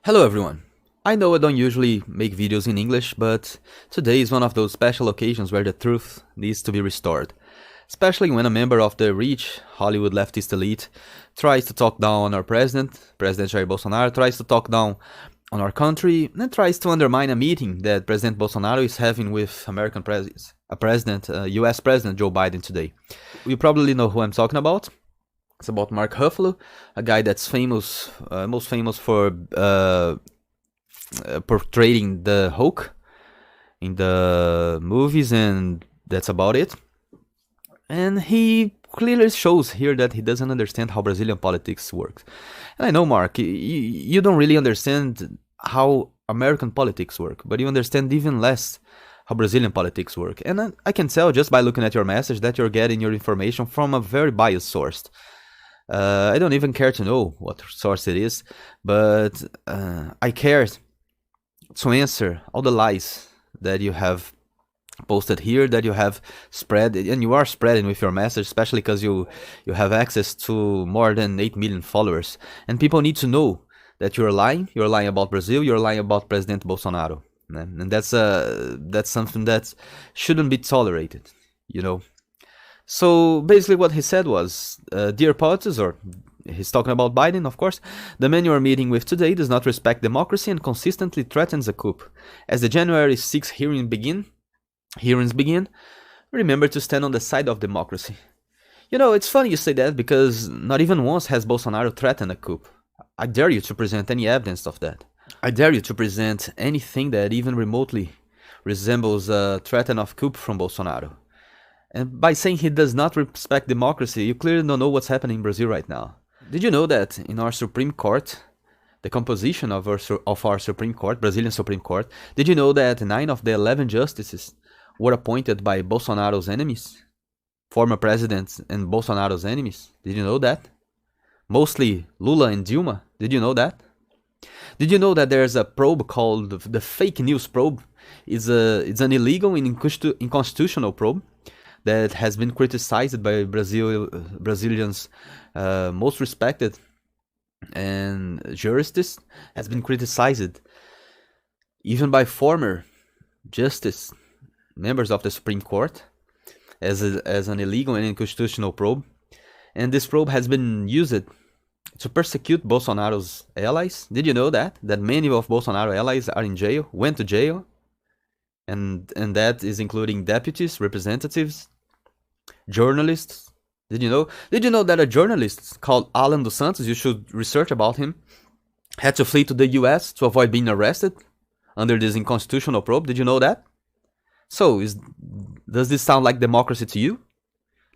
Hello everyone. I know I don't usually make videos in English, but today is one of those special occasions where the truth needs to be restored. Especially when a member of the rich Hollywood leftist elite tries to talk down on our President Jair Bolsonaro, tries to talk down on our country, and tries to undermine a meeting that President Bolsonaro is having with US President Joe Biden today. You probably know who I'm talking about. It's about Mark Ruffalo, a guy that's most famous for portraying the Hulk in the movies, and that's about it. And he clearly shows here that he doesn't understand how Brazilian politics works. And I know, Mark, you don't really understand how American politics work, but you understand even less how Brazilian politics work. And I can tell just by looking at your message that you're getting your information from a very biased source. I don't even care to know what source it is, but I care to answer all the lies that you have posted here, that you have spread, and you are spreading with your message, especially because you have access to more than 8 million followers, and people need to know that you're lying about Brazil, you're lying about President Bolsonaro, and that's something that shouldn't be tolerated, you know. So basically what he said was, dear politics, or he's talking about Biden, of course, the man you are meeting with today does not respect democracy and consistently threatens a coup. As the January 6 hearings begin, remember to stand on the side of democracy. You know, it's funny you say that because not even once has Bolsonaro threatened a coup. I dare you to present any evidence of that. I dare you to present anything that even remotely resembles a threat of coup from Bolsonaro. And by saying he does not respect democracy, you clearly don't know what's happening in Brazil right now. Did you know that in our Supreme Court, the composition of our Supreme Court, Brazilian Supreme Court, did you know that 9 of the 11 justices were appointed by Bolsonaro's enemies? Former presidents and Bolsonaro's enemies? Did you know that? Mostly Lula and Dilma? Did you know that? Did you know that there's a probe called the fake news probe? It's an illegal and unconstitutional probe that has been criticized by Brazilians' most respected and jurists, has been criticized even by former justice members of the Supreme Court as an illegal and unconstitutional probe. And this probe has been used to persecute Bolsonaro's allies. Did you know that? That many of Bolsonaro's allies are in jail, went to jail, and that is including deputies, representatives, journalists. Did you know that a journalist called Alan dos Santos, you should research about him, had to flee to the US to avoid being arrested under this unconstitutional probe? Did you know that? So, does this sound like democracy to you?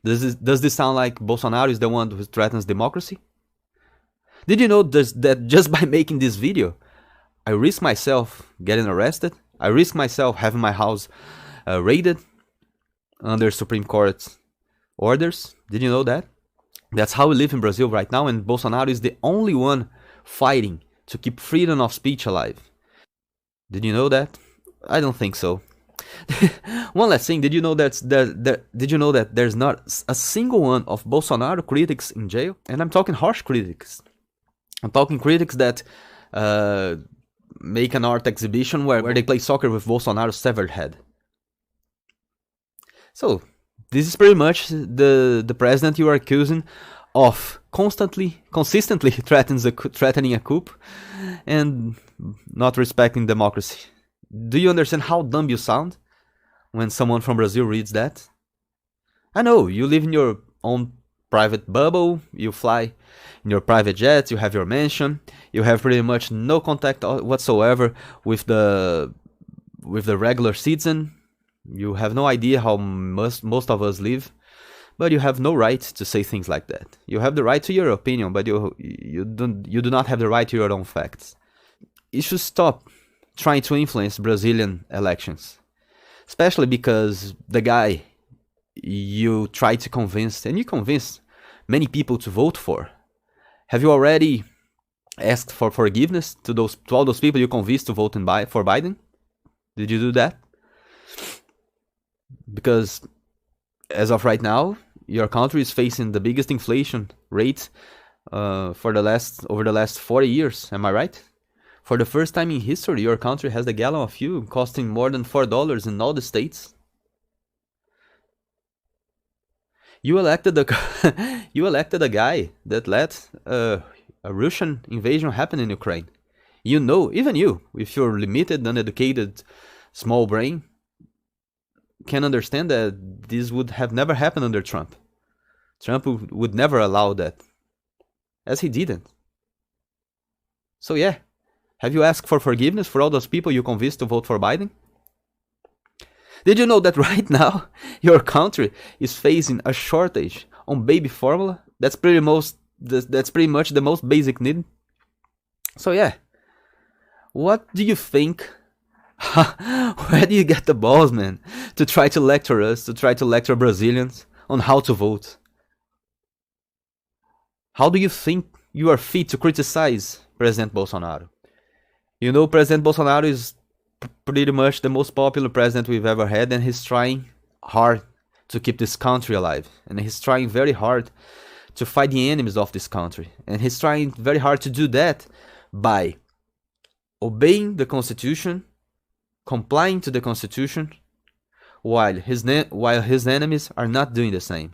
Does this sound like Bolsonaro is the one who threatens democracy? Did you know that just by making this video, I risk myself getting arrested? I risk myself having my house raided under Supreme Court orders? Did you know that? That's how we live in Brazil right now, and Bolsonaro is the only one fighting to keep freedom of speech alive. Did you know that? I don't think so. One last thing, did you know that there's not a single one of Bolsonaro critics in jail? And I'm talking harsh critics. I'm talking critics that make an art exhibition where they play soccer with Bolsonaro's severed head. So, this is pretty much the president you are accusing of consistently threatening a coup and not respecting democracy. Do you understand how dumb you sound when someone from Brazil reads that? I know, you live in your own private bubble, you fly in your private jet, you have your mansion, you have pretty much no contact whatsoever with the regular citizen. You have no idea how most of us live, but you have no right to say things like that. You have the right to your opinion, but you do not have the right to your own facts. You should stop trying to influence Brazilian elections, especially because the guy you try to convince, and you convinced many people to vote for, have you already asked for forgiveness to all those people you convinced to vote for Biden? Did you do that? Because as of right now, your country is facing the biggest inflation rate over the last 40 years. Am I right? For the first time in history, your country has a gallon of fuel costing more than $4 in all the states. You elected a guy that let a Russian invasion happen in Ukraine. You know, even you, with your limited, uneducated, small brain, can understand that this would have never happened under Trump. Trump would never allow that, as he didn't. So yeah, have you asked for forgiveness for all those people you convinced to vote for Biden? Did you know that right now your country is facing a shortage on baby formula? That's pretty much the most basic need. So yeah, what do you think? Where do you get the balls, man, to try to lecture us, to try to lecture Brazilians on how to vote? How do you think you are fit to criticize President Bolsonaro? You know, President Bolsonaro is pretty much the most popular president we've ever had, and he's trying hard to keep this country alive. And he's trying very hard to fight the enemies of this country. And he's trying very hard to do that by obeying the Constitution, complying to the Constitution, while his enemies are not doing the same.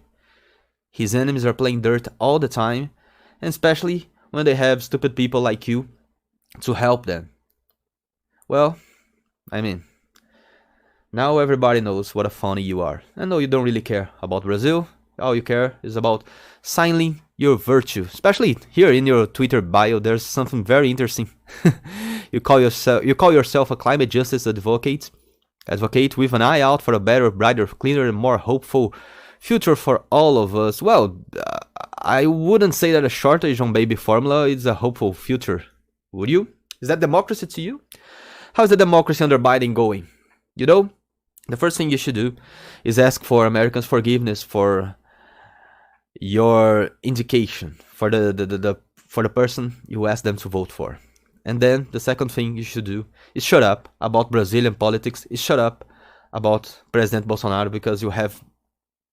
His enemies are playing dirt all the time, and especially when they have stupid people like you to help them. Well, I mean, now everybody knows what a phony you are. I know you don't really care about Brazil. All you care is about signing your virtue. Especially here in your Twitter bio, there's something very interesting. You call yourself a climate justice advocate with an eye out for a better, brighter, cleaner, and more hopeful future for all of us. Well, I wouldn't say that a shortage on baby formula is a hopeful future. Would you? Is that democracy to you? How's the democracy under Biden going? You know, the first thing you should do is ask for Americans' forgiveness for your indication, for the person you asked them to vote for. And then the second thing you should do is shut up about Brazilian politics, is shut up about President Bolsonaro, because you have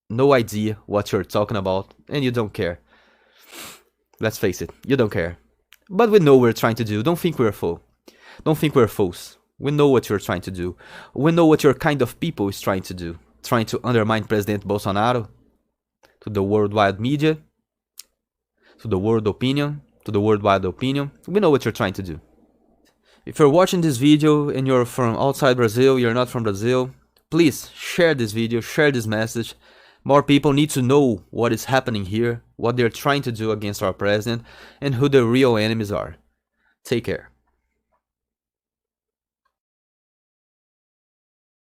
no idea what you're talking about and you don't care. Let's face it, you don't care. But we know what we're trying to do. Don't think we're fools. We know what you're trying to do. We know what your kind of people is trying to do. Trying to undermine President Bolsonaro to the worldwide media, to the worldwide opinion. We know what you're trying to do. If you're watching this video and you're from outside Brazil, you're not from Brazil, please share this video, share this message. More people need to know what is happening here, what they're trying to do against our president, and who the real enemies are. Take care.